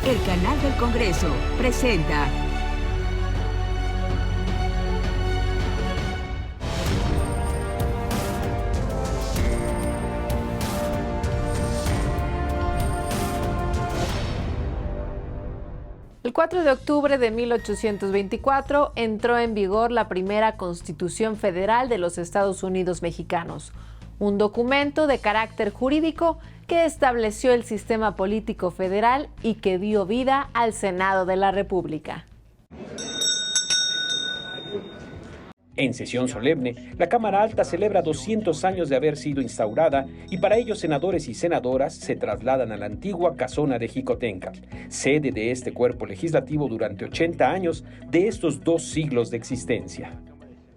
El canal del Congreso presenta El 4 de octubre de 1824 entró en vigor la primera Constitución Federal de los Estados Unidos Mexicanos, un documento de carácter jurídico que estableció el sistema político federal y que dio vida al Senado de la República. En sesión solemne, la Cámara Alta celebra 200 años de haber sido instaurada y para ello senadores y senadoras se trasladan a la antigua Casona de Jicotencatl, sede de este cuerpo legislativo durante 80 años de estos 2 siglos de existencia.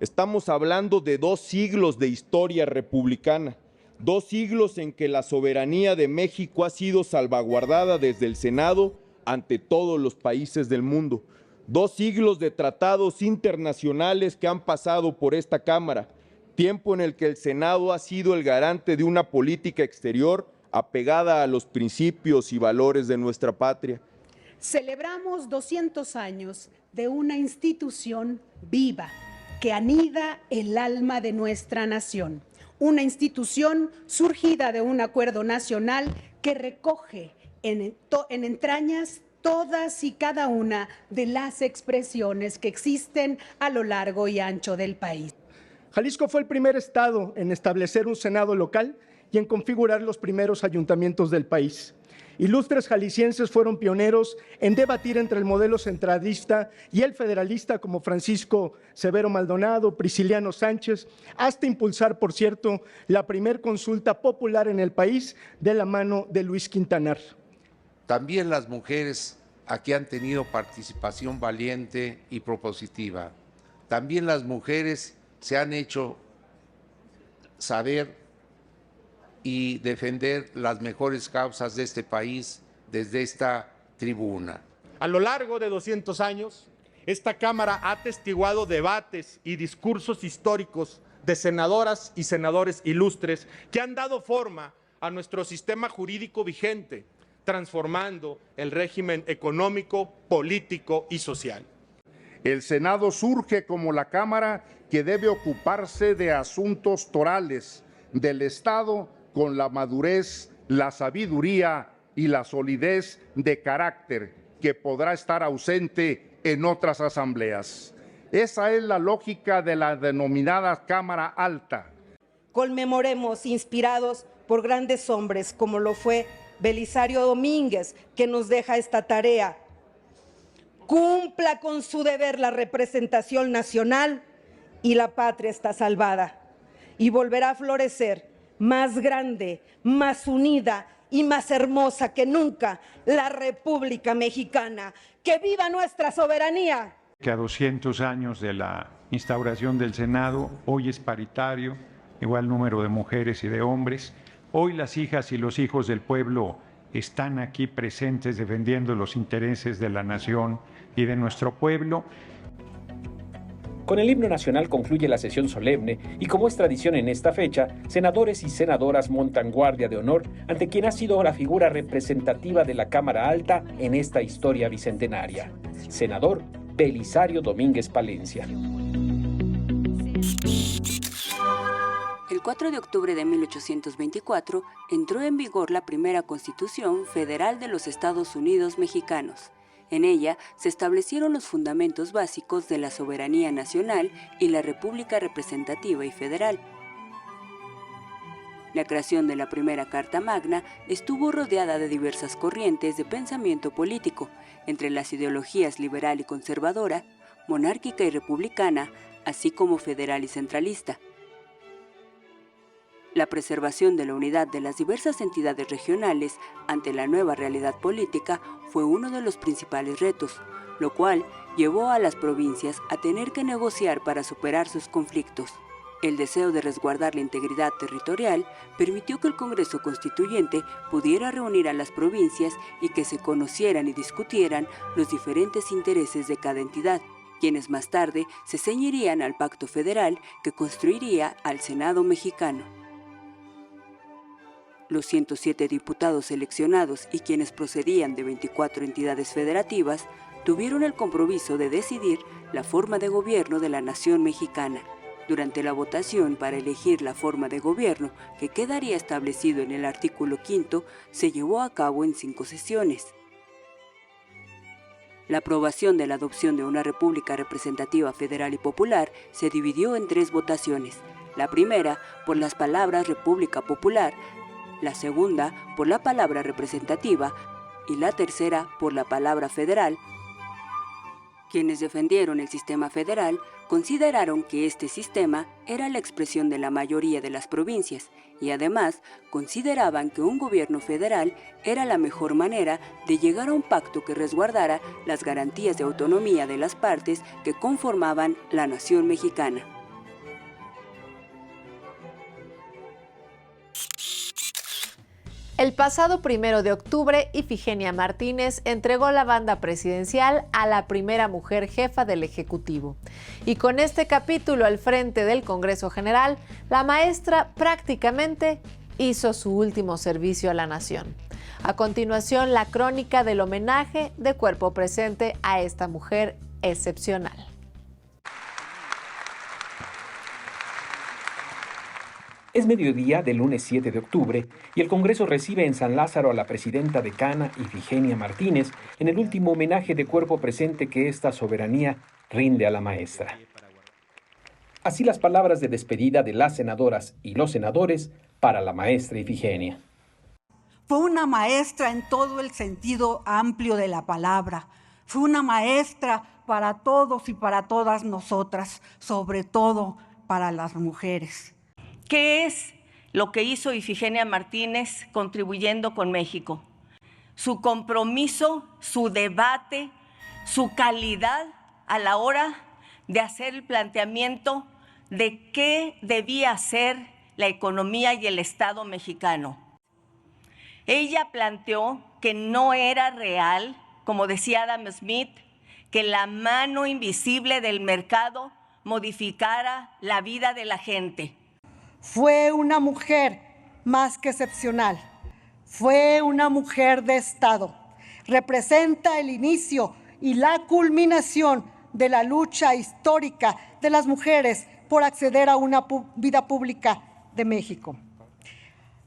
Estamos hablando de 2 siglos de historia republicana, 2 siglos en que la soberanía de México ha sido salvaguardada desde el Senado ante todos los países del mundo. 2 siglos de tratados internacionales que han pasado por esta Cámara, tiempo en el que el Senado ha sido el garante de una política exterior apegada a los principios y valores de nuestra patria. Celebramos 200 años de una institución viva que anida el alma de nuestra nación, una institución surgida de un acuerdo nacional que recoge en entrañas todas y cada una de las expresiones que existen a lo largo y ancho del país. Jalisco fue el primer estado en establecer un Senado local y en configurar los primeros ayuntamientos del país. Ilustres jaliscienses fueron pioneros en debatir entre el modelo centralista y el federalista como Francisco Severo Maldonado, Prisciliano Sánchez, hasta impulsar, por cierto, la primer consulta popular en el país de la mano de Luis Quintanar. También las mujeres aquí han tenido participación valiente y propositiva. También las mujeres se han hecho saber y defender las mejores causas de este país desde esta tribuna. A lo largo de 200 años, esta Cámara ha atestiguado debates y discursos históricos de senadoras y senadores ilustres que han dado forma a nuestro sistema jurídico vigente, transformando el régimen económico, político y social. El Senado surge como la Cámara que debe ocuparse de asuntos torales del Estado con la madurez, la sabiduría y la solidez de carácter que podrá estar ausente en otras asambleas. Esa es la lógica de la denominada Cámara Alta. Conmemoremos inspirados por grandes hombres como lo fue Belisario Domínguez, que nos deja esta tarea. Cumpla con su deber la representación nacional y la patria está salvada y volverá a florecer más grande, más unida y más hermosa que nunca la República Mexicana. ¡Que viva nuestra soberanía! Que a 200 años de la instauración del Senado, hoy es paritario, igual número de mujeres y de hombres. Hoy las hijas y los hijos del pueblo están aquí presentes defendiendo los intereses de la nación y de nuestro pueblo. Con el himno nacional concluye la sesión solemne y como es tradición en esta fecha, senadores y senadoras montan guardia de honor ante quien ha sido la figura representativa de la Cámara Alta en esta historia bicentenaria, senador Belisario Domínguez Palencia. El 4 de octubre de 1824 entró en vigor la primera Constitución Federal de los Estados Unidos Mexicanos. En ella se establecieron los fundamentos básicos de la soberanía nacional y la República representativa y federal. La creación de la primera Carta Magna estuvo rodeada de diversas corrientes de pensamiento político, entre las ideologías liberal y conservadora, monárquica y republicana, así como federal y centralista. La preservación de la unidad de las diversas entidades regionales ante la nueva realidad política fue uno de los principales retos, lo cual llevó a las provincias a tener que negociar para superar sus conflictos. El deseo de resguardar la integridad territorial permitió que el Congreso Constituyente pudiera reunir a las provincias y que se conocieran y discutieran los diferentes intereses de cada entidad, quienes más tarde se ceñirían al Pacto Federal que construiría al Senado mexicano. Los 107 diputados seleccionados y quienes procedían de 24 entidades federativas tuvieron el compromiso de decidir la forma de gobierno de la nación mexicana. Durante la votación para elegir la forma de gobierno que quedaría establecido en el artículo 5, se llevó a cabo en 5 sesiones. La aprobación de la adopción de una república representativa federal y popular se dividió en 3 votaciones. La primera por las palabras República Popular, la segunda por la palabra representativa y la tercera por la palabra federal. Quienes defendieron el sistema federal consideraron que este sistema era la expresión de la mayoría de las provincias y además consideraban que un gobierno federal era la mejor manera de llegar a un pacto que resguardara las garantías de autonomía de las partes que conformaban la nación mexicana. El pasado 1 de octubre, Ifigenia Martínez entregó la banda presidencial a la primera mujer jefa del Ejecutivo. Y con este capítulo al frente del Congreso General, la maestra prácticamente hizo su último servicio a la nación. A continuación, la crónica del homenaje de cuerpo presente a esta mujer excepcional. Es mediodía del lunes 7 de octubre y el Congreso recibe en San Lázaro a la presidenta decana Ifigenia Martínez en el último homenaje de cuerpo presente que esta soberanía rinde a la maestra. Así las palabras de despedida de las senadoras y los senadores para la maestra Ifigenia. Fue una maestra en todo el sentido amplio de la palabra. Fue una maestra para todos y para todas nosotras, sobre todo para las mujeres. ¿Qué es lo que hizo Ifigenia Martínez contribuyendo con México? Su compromiso, su debate, su calidad a la hora de hacer el planteamiento de qué debía ser la economía y el Estado mexicano. Ella planteó que no era real, como decía Adam Smith, que la mano invisible del mercado modificara la vida de la gente. Fue una mujer más que excepcional. Fue una mujer de Estado. Representa el inicio y la culminación de la lucha histórica de las mujeres por acceder a una vida pública de México.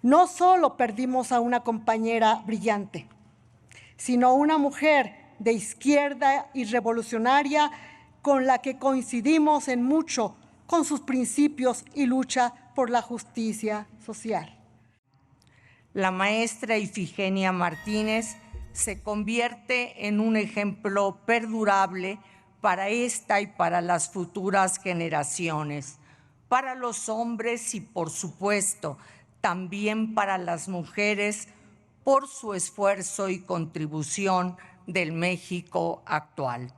No solo perdimos a una compañera brillante, sino una mujer de izquierda y revolucionaria con la que coincidimos en mucho con sus principios y lucha por la justicia social. La maestra Ifigenia Martínez se convierte en un ejemplo perdurable para esta y para las futuras generaciones, para los hombres y, por supuesto, también para las mujeres, por su esfuerzo y contribución del México actual.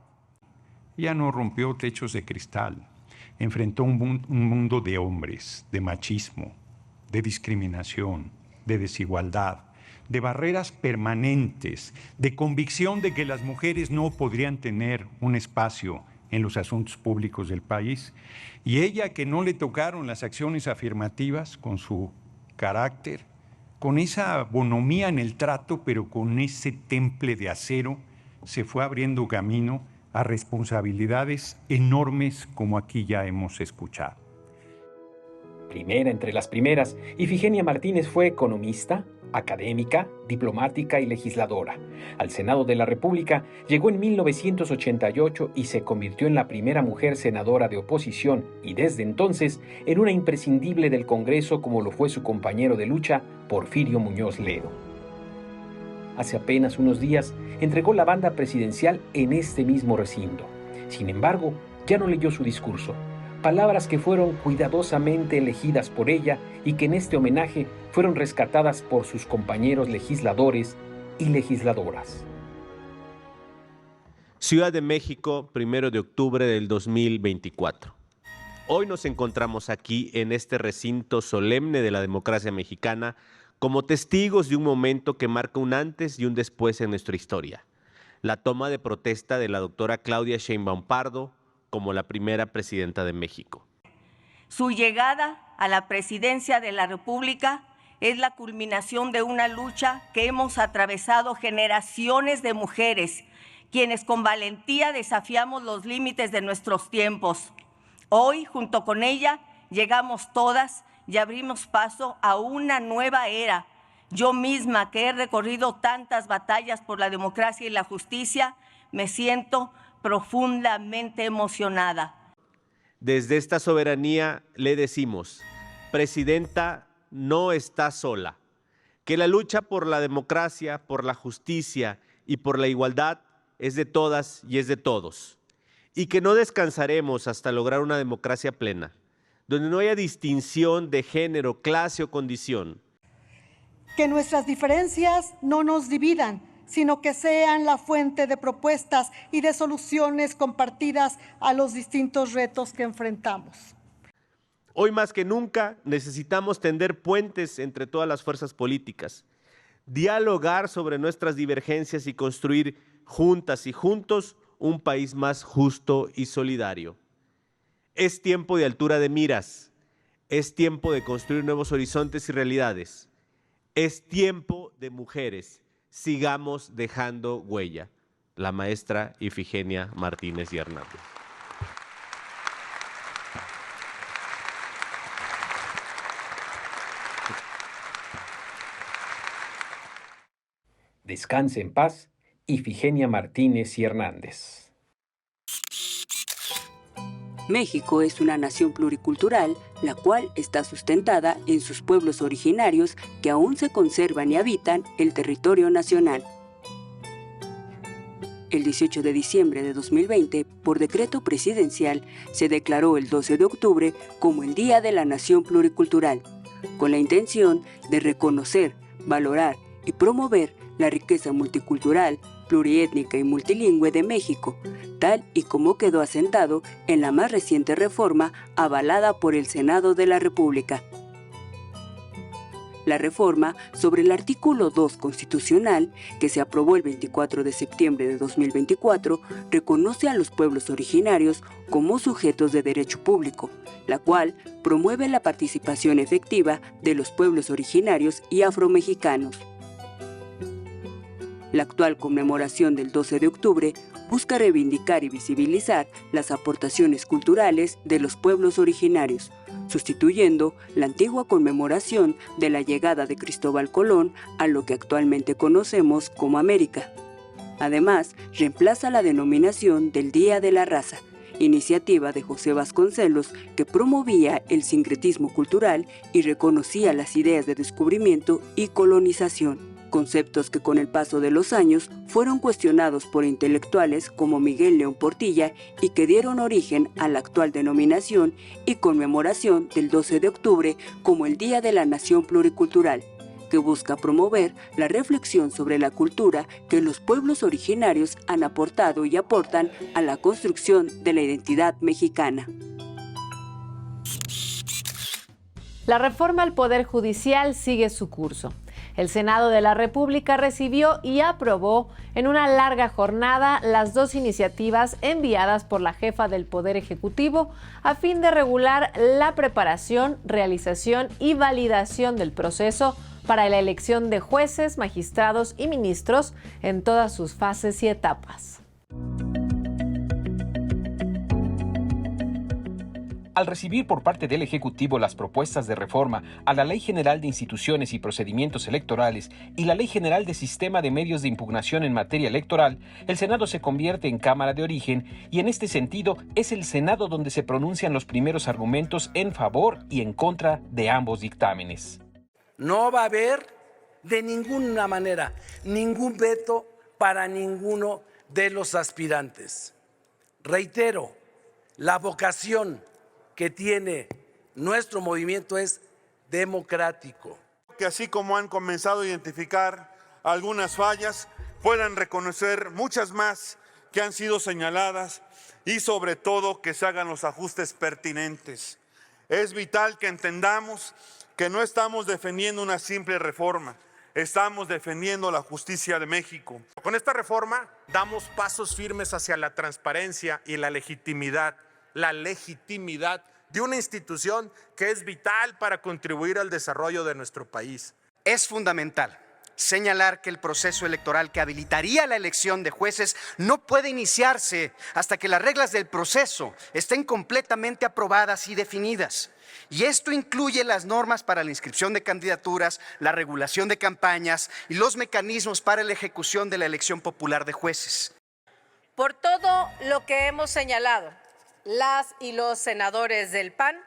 Ella no rompió techos de cristal. Enfrentó un mundo de hombres, de machismo, de discriminación, de desigualdad, de barreras permanentes, de convicción de que las mujeres no podrían tener un espacio en los asuntos públicos del país. Y ella, que no le tocaron las acciones afirmativas, con su carácter, con esa bonomía en el trato, pero con ese temple de acero, se fue abriendo camino a responsabilidades enormes como aquí ya hemos escuchado. Primera entre las primeras, Ifigenia Martínez fue economista, académica, diplomática y legisladora. Al Senado de la República llegó en 1988 y se convirtió en la primera mujer senadora de oposición y desde entonces en una imprescindible del Congreso como lo fue su compañero de lucha, Porfirio Muñoz Ledo. Hace apenas unos días entregó la banda presidencial en este mismo recinto. Sin embargo, ya no leyó su discurso. Palabras que fueron cuidadosamente elegidas por ella y que en este homenaje fueron rescatadas por sus compañeros legisladores y legisladoras. Ciudad de México, 1 de octubre del 2024. Hoy nos encontramos aquí en este recinto solemne de la democracia mexicana como testigos de un momento que marca un antes y un después en nuestra historia. La toma de protesta de la doctora Claudia Sheinbaum Pardo como la primera presidenta de México. Su llegada a la presidencia de la República es la culminación de una lucha que hemos atravesado generaciones de mujeres, quienes con valentía desafiamos los límites de nuestros tiempos. Hoy, junto con ella, llegamos todas y abrimos paso a una nueva era. Yo misma, que he recorrido tantas batallas por la democracia y la justicia, me siento profundamente emocionada. Desde esta soberanía le decimos, Presidenta, no está sola, que la lucha por la democracia, por la justicia y por la igualdad es de todas y es de todos, y que no descansaremos hasta lograr una democracia plena, donde no haya distinción de género, clase o condición. Que nuestras diferencias no nos dividan, sino que sean la fuente de propuestas y de soluciones compartidas a los distintos retos que enfrentamos. Hoy más que nunca necesitamos tender puentes entre todas las fuerzas políticas, dialogar sobre nuestras divergencias y construir juntas y juntos un país más justo y solidario. Es tiempo de altura de miras, es tiempo de construir nuevos horizontes y realidades, es tiempo de mujeres. Sigamos dejando huella. La maestra Ifigenia Martínez y Hernández. Descanse en paz, Ifigenia Martínez y Hernández. México es una nación pluricultural, la cual está sustentada en sus pueblos originarios que aún se conservan y habitan el territorio nacional. El 18 de diciembre de 2020, por decreto presidencial, se declaró el 12 de octubre como el Día de la Nación Pluricultural, con la intención de reconocer, valorar y promover la riqueza multicultural, pluriétnica y multilingüe de México, tal y como quedó asentado en la más reciente reforma avalada por el Senado de la República. La reforma sobre el artículo 2 constitucional, que se aprobó el 24 de septiembre de 2024, reconoce a los pueblos originarios como sujetos de derecho público, la cual promueve la participación efectiva de los pueblos originarios y afromexicanos. La actual conmemoración del 12 de octubre busca reivindicar y visibilizar las aportaciones culturales de los pueblos originarios, sustituyendo la antigua conmemoración de la llegada de Cristóbal Colón a lo que actualmente conocemos como América. Además, reemplaza la denominación del Día de la Raza, iniciativa de José Vasconcelos que promovía el sincretismo cultural y reconocía las ideas de descubrimiento y colonización, conceptos que con el paso de los años fueron cuestionados por intelectuales como Miguel León Portilla y que dieron origen a la actual denominación y conmemoración del 12 de octubre como el Día de la Nación Pluricultural, que busca promover la reflexión sobre la cultura que los pueblos originarios han aportado y aportan a la construcción de la identidad mexicana. La reforma al Poder Judicial sigue su curso. El Senado de la República recibió y aprobó en una larga jornada las dos iniciativas enviadas por la jefa del Poder Ejecutivo a fin de regular la preparación, realización y validación del proceso para la elección de jueces, magistrados y ministros en todas sus fases y etapas. Al recibir por parte del Ejecutivo las propuestas de reforma a la Ley General de Instituciones y Procedimientos Electorales y la Ley General de Sistema de Medios de Impugnación en materia electoral, el Senado se convierte en Cámara de Origen y en este sentido es el Senado donde se pronuncian los primeros argumentos en favor y en contra de ambos dictámenes. No va a haber de ninguna manera ningún veto para ninguno de los aspirantes. Reitero, la vocación que tiene nuestro movimiento es democrático. Que así como han comenzado a identificar algunas fallas, puedan reconocer muchas más que han sido señaladas y sobre todo que se hagan los ajustes pertinentes. Es vital que entendamos que no estamos defendiendo una simple reforma, estamos defendiendo la justicia de México. Con esta reforma damos pasos firmes hacia la transparencia y la legitimidad de una institución que es vital para contribuir al desarrollo de nuestro país. Es fundamental señalar que el proceso electoral que habilitaría la elección de jueces no puede iniciarse hasta que las reglas del proceso estén completamente aprobadas y definidas. Y esto incluye las normas para la inscripción de candidaturas, la regulación de campañas y los mecanismos para la ejecución de la elección popular de jueces. Por todo lo que hemos señalado, las y los senadores del PAN,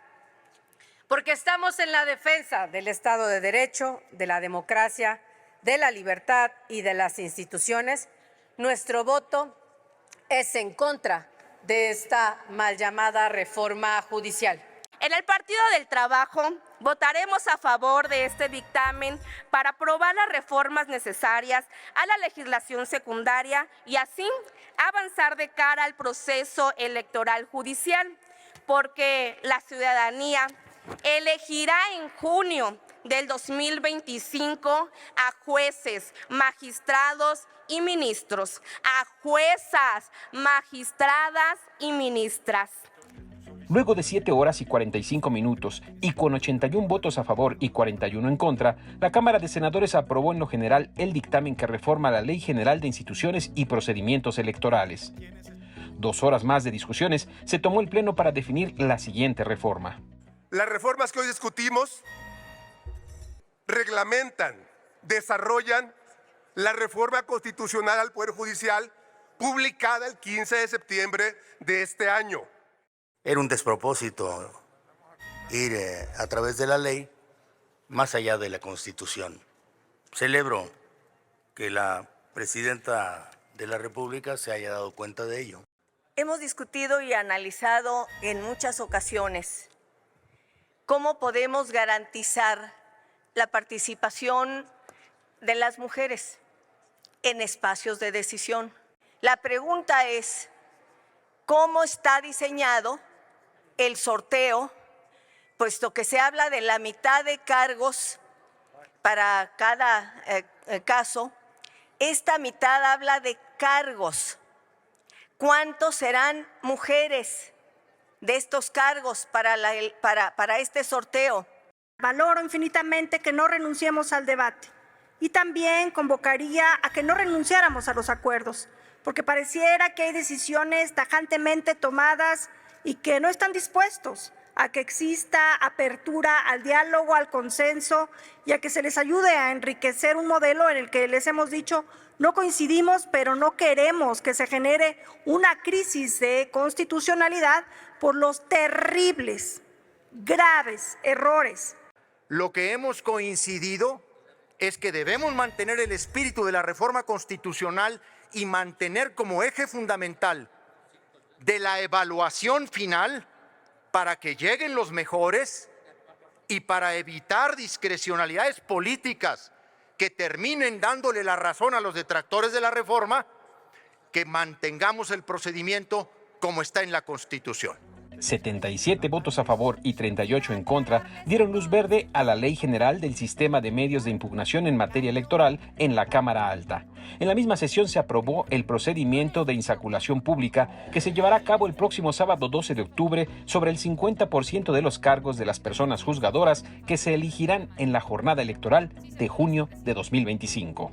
porque estamos en la defensa del Estado de Derecho, de la democracia, de la libertad y de las instituciones, nuestro voto es en contra de esta mal llamada reforma judicial. En el Partido del Trabajo votaremos a favor de este dictamen para aprobar las reformas necesarias a la legislación secundaria y así avanzar de cara al proceso electoral judicial, porque la ciudadanía elegirá en junio del 2025 a jueces, magistrados y ministros, a juezas, magistradas y ministras. Luego de 7 horas y 45 minutos y con 81 votos a favor y 41 en contra, la Cámara de Senadores aprobó en lo general el dictamen que reforma la Ley General de Instituciones y Procedimientos Electorales. 2 horas más de discusiones, se tomó el pleno para definir la siguiente reforma. Las reformas que hoy discutimos reglamentan, desarrollan la reforma constitucional al Poder Judicial publicada el 15 de septiembre de este año. Era un despropósito ir a través de la ley más allá de la Constitución. Celebro que la Presidenta de la República se haya dado cuenta de ello. Hemos discutido y analizado en muchas ocasiones cómo podemos garantizar la participación de las mujeres en espacios de decisión. La pregunta es, ¿cómo está diseñado el sorteo, puesto que se habla de la mitad de cargos para cada caso? Esta mitad habla de cargos. ¿Cuántos serán mujeres de estos cargos para este sorteo? Valoro infinitamente que no renunciemos al debate y también convocaría a que no renunciáramos a los acuerdos, porque pareciera que hay decisiones tajantemente tomadas y que no están dispuestos a que exista apertura al diálogo, al consenso y a que se les ayude a enriquecer un modelo en el que les hemos dicho no coincidimos, pero no queremos que se genere una crisis de constitucionalidad por los terribles, graves errores. Lo que hemos coincidido es que debemos mantener el espíritu de la reforma constitucional y mantener como eje fundamental de la evaluación final para que lleguen los mejores y para evitar discrecionalidades políticas que terminen dándole la razón a los detractores de la reforma, que mantengamos el procedimiento como está en la Constitución. 77 votos a favor y 38 en contra dieron luz verde a la Ley General del Sistema de Medios de Impugnación en materia electoral en la Cámara Alta. En la misma sesión se aprobó el procedimiento de insaculación pública que se llevará a cabo el próximo sábado 12 de octubre sobre el 50% de los cargos de las personas juzgadoras que se elegirán en la jornada electoral de junio de 2025.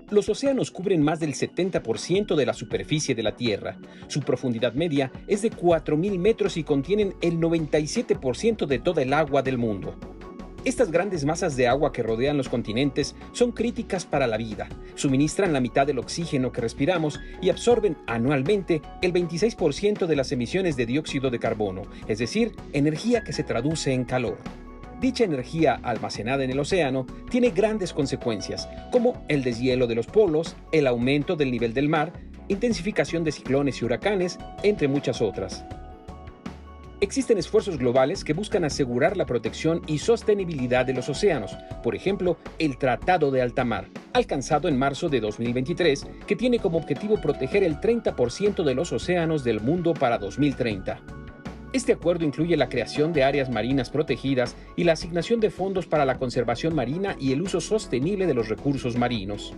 Los océanos cubren más del 70% de la superficie de la Tierra. Su profundidad media es de 4.000 metros y contienen el 97% de toda el agua del mundo. Estas grandes masas de agua que rodean los continentes son críticas para la vida, suministran la mitad del oxígeno que respiramos y absorben anualmente el 26% de las emisiones de dióxido de carbono, es decir, energía que se traduce en calor. Dicha energía almacenada en el océano tiene grandes consecuencias, como el deshielo de los polos, el aumento del nivel del mar, intensificación de ciclones y huracanes, entre muchas otras. Existen esfuerzos globales que buscan asegurar la protección y sostenibilidad de los océanos, por ejemplo, el Tratado de Alta Mar, alcanzado en marzo de 2023, que tiene como objetivo proteger el 30% de los océanos del mundo para 2030. Este acuerdo incluye la creación de áreas marinas protegidas y la asignación de fondos para la conservación marina y el uso sostenible de los recursos marinos.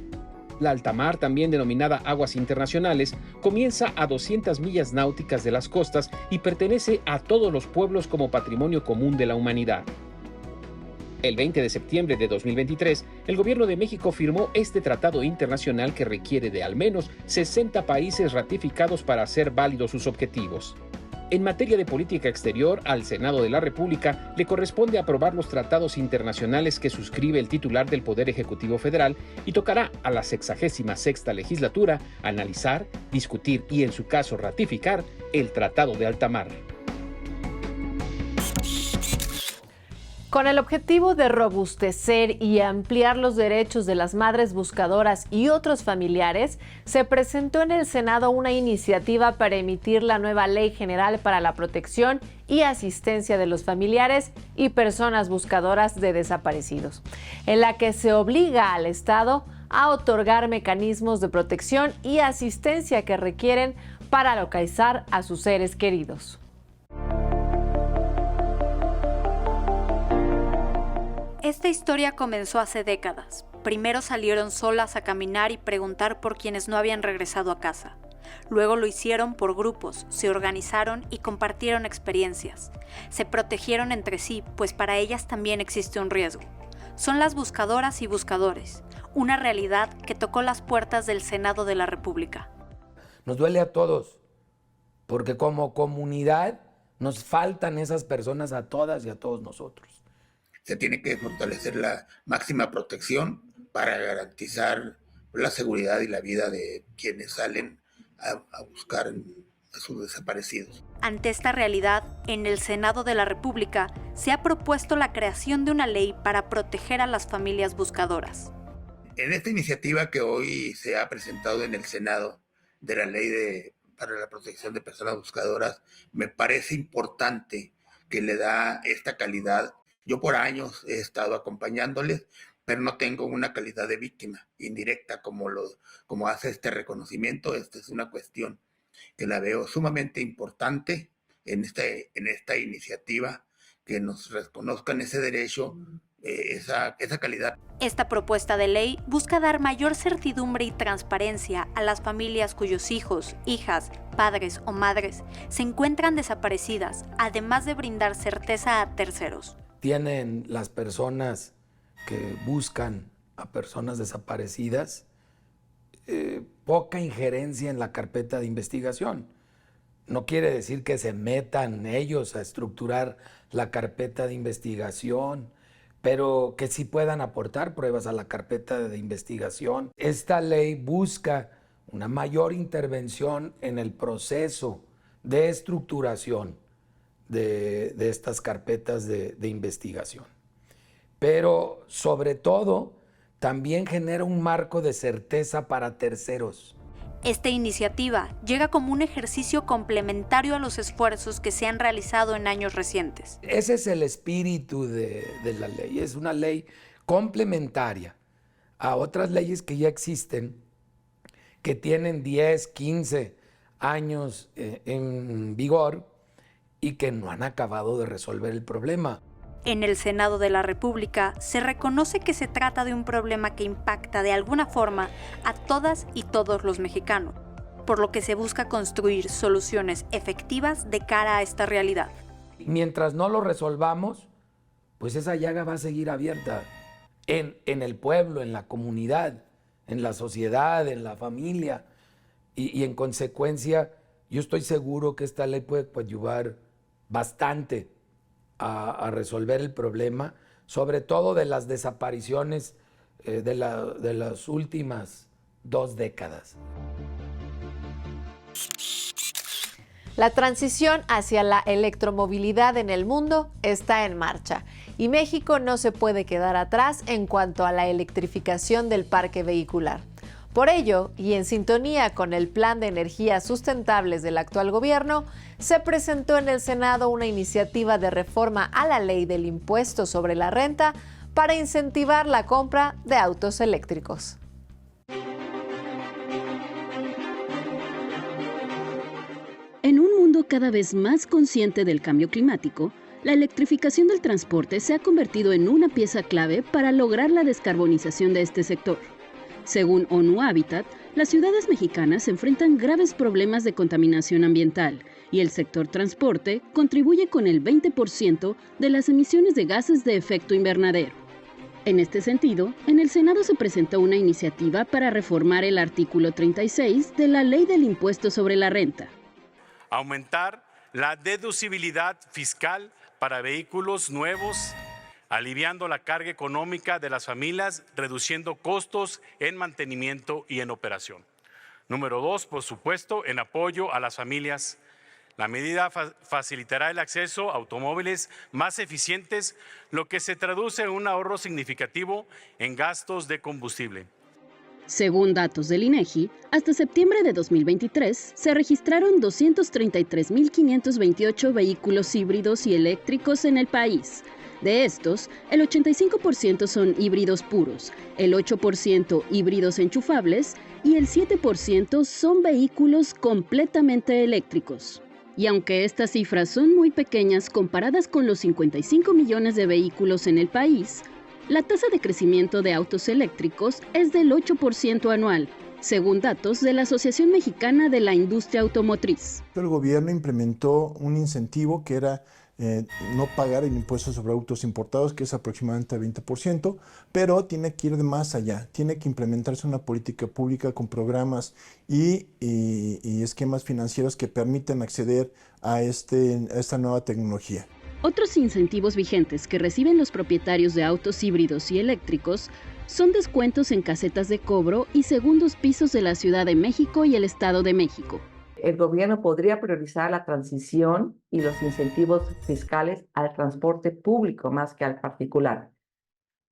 La altamar, también denominada aguas internacionales, comienza a 200 millas náuticas de las costas y pertenece a todos los pueblos como patrimonio común de la humanidad. El 20 de septiembre de 2023, el Gobierno de México firmó este tratado internacional que requiere de al menos 60 países ratificados para hacer válidos sus objetivos. En materia de política exterior, al Senado de la República le corresponde aprobar los tratados internacionales que suscribe el titular del Poder Ejecutivo Federal y tocará a la 66ª legislatura analizar, discutir y, en su caso, ratificar el Tratado de Altamar. Con el objetivo de robustecer y ampliar los derechos de las madres buscadoras y otros familiares, se presentó en el Senado una iniciativa para emitir la nueva Ley General para la Protección y Asistencia de los Familiares y Personas Buscadoras de Desaparecidos, en la que se obliga al Estado a otorgar mecanismos de protección y asistencia que requieren para localizar a sus seres queridos. Esta historia comenzó hace décadas. Primero salieron solas a caminar y preguntar por quienes no habían regresado a casa. Luego lo hicieron por grupos, se organizaron y compartieron experiencias. Se protegieron entre sí, pues para ellas también existe un riesgo. Son las buscadoras y buscadores, una realidad que tocó las puertas del Senado de la República. Nos duele a todos, porque como comunidad nos faltan esas personas a todas y a todos nosotros. Se tiene que fortalecer la máxima protección para garantizar la seguridad y la vida de quienes salen a buscar a sus desaparecidos. Ante esta realidad, en el Senado de la República se ha propuesto la creación de una ley para proteger a las familias buscadoras. En esta iniciativa que hoy se ha presentado en el Senado de la Ley para la Protección de Personas Buscadoras, me parece importante que le da esta calidad. Yo por años he estado acompañándoles, pero no tengo una calidad de víctima indirecta como hace este reconocimiento. Esta es una cuestión que la veo sumamente importante en esta iniciativa, que nos reconozcan ese derecho, esa calidad. Esta propuesta de ley busca dar mayor certidumbre y transparencia a las familias cuyos hijos, hijas, padres o madres se encuentran desaparecidas, además de brindar certeza a terceros. Tienen las personas que buscan a personas desaparecidas poca injerencia en la carpeta de investigación. No quiere decir que se metan ellos a estructurar la carpeta de investigación, pero que sí puedan aportar pruebas a la carpeta de investigación. Esta ley busca una mayor intervención en el proceso de estructuración de estas carpetas de investigación. Pero sobre todo, también genera un marco de certeza para terceros. Esta iniciativa llega como un ejercicio complementario a los esfuerzos que se han realizado en años recientes. Ese es el espíritu de la ley. Es una ley complementaria a otras leyes que ya existen, que tienen 10, 15 años en vigor y que no han acabado de resolver el problema. En el Senado de la República se reconoce que se trata de un problema que impacta de alguna forma a todas y todos los mexicanos, por lo que se busca construir soluciones efectivas de cara a esta realidad. Mientras no lo resolvamos, pues esa llaga va a seguir abierta en el pueblo, en la comunidad, en la sociedad, en la familia, y en consecuencia yo estoy seguro que esta ley puede ayudar bastante a resolver el problema, sobre todo de las desapariciones de las últimas 2 décadas. La transición hacia la electromovilidad en el mundo está en marcha y México no se puede quedar atrás en cuanto a la electrificación del parque vehicular. Por ello, y en sintonía con el Plan de Energías Sustentables del actual gobierno, se presentó en el Senado una iniciativa de reforma a la Ley del Impuesto sobre la Renta para incentivar la compra de autos eléctricos. En un mundo mundo cada vez más consciente del cambio climático, la electrificación del transporte se ha convertido en una pieza clave para lograr la descarbonización de este sector. Según ONU Habitat, las ciudades mexicanas enfrentan graves problemas de contaminación ambiental y el sector transporte contribuye con el 20% de las emisiones de gases de efecto invernadero. En este sentido, en el Senado se presentó una iniciativa para reformar el artículo 36 de la Ley del Impuesto sobre la Renta. Aumentar la deducibilidad fiscal para vehículos nuevos, aliviando la carga económica de las familias, reduciendo costos en mantenimiento y en operación. Número 2, por supuesto, en apoyo a las familias. La medida facilitará el acceso a automóviles más eficientes, lo que se traduce en un ahorro significativo en gastos de combustible. Según datos del INEGI, hasta septiembre de 2023 se registraron 233.528 vehículos híbridos y eléctricos en el país. De estos, el 85% son híbridos puros, el 8% híbridos enchufables y el 7% son vehículos completamente eléctricos. Y aunque estas cifras son muy pequeñas comparadas con los 55 millones de vehículos en el país, la tasa de crecimiento de autos eléctricos es del 8% anual, según datos de la Asociación Mexicana de la Industria Automotriz. El gobierno implementó un incentivo que era no pagar el impuesto sobre autos importados, que es aproximadamente el 20%, pero tiene que ir de más allá. Tiene que implementarse una política pública con programas y esquemas financieros que permitan acceder a esta nueva tecnología. Otros incentivos vigentes que reciben los propietarios de autos híbridos y eléctricos son descuentos en casetas de cobro y segundos pisos de la Ciudad de México y el Estado de México. El gobierno podría priorizar la transición y los incentivos fiscales al transporte público más que al particular.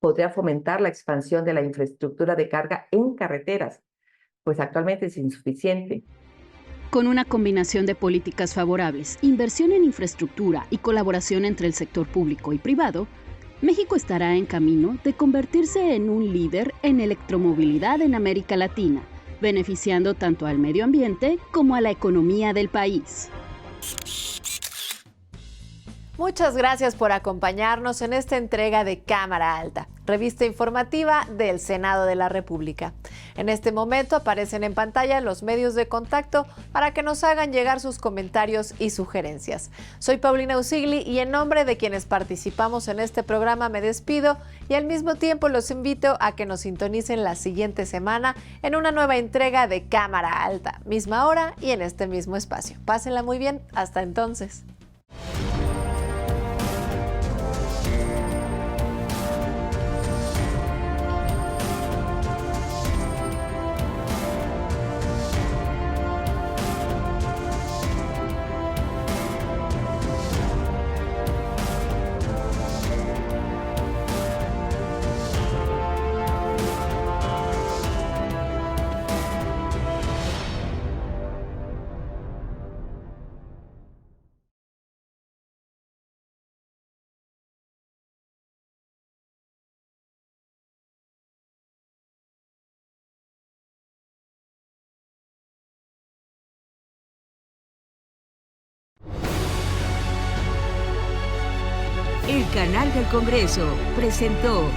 Podría fomentar la expansión de la infraestructura de carga en carreteras, pues actualmente es insuficiente. Con una combinación de políticas favorables, inversión en infraestructura y colaboración entre el sector público y privado, México estará en camino de convertirse en un líder en electromovilidad en América Latina, beneficiando tanto al medio ambiente como a la economía del país. Muchas gracias por acompañarnos en esta entrega de Cámara Alta, revista informativa del Senado de la República. En este momento aparecen en pantalla los medios de contacto para que nos hagan llegar sus comentarios y sugerencias. Soy Paulina Usigli y en nombre de quienes participamos en este programa me despido y al mismo tiempo los invito a que nos sintonicen la siguiente semana en una nueva entrega de Cámara Alta, misma hora y en este mismo espacio. Pásenla muy bien, hasta entonces. El Canal del Congreso presentó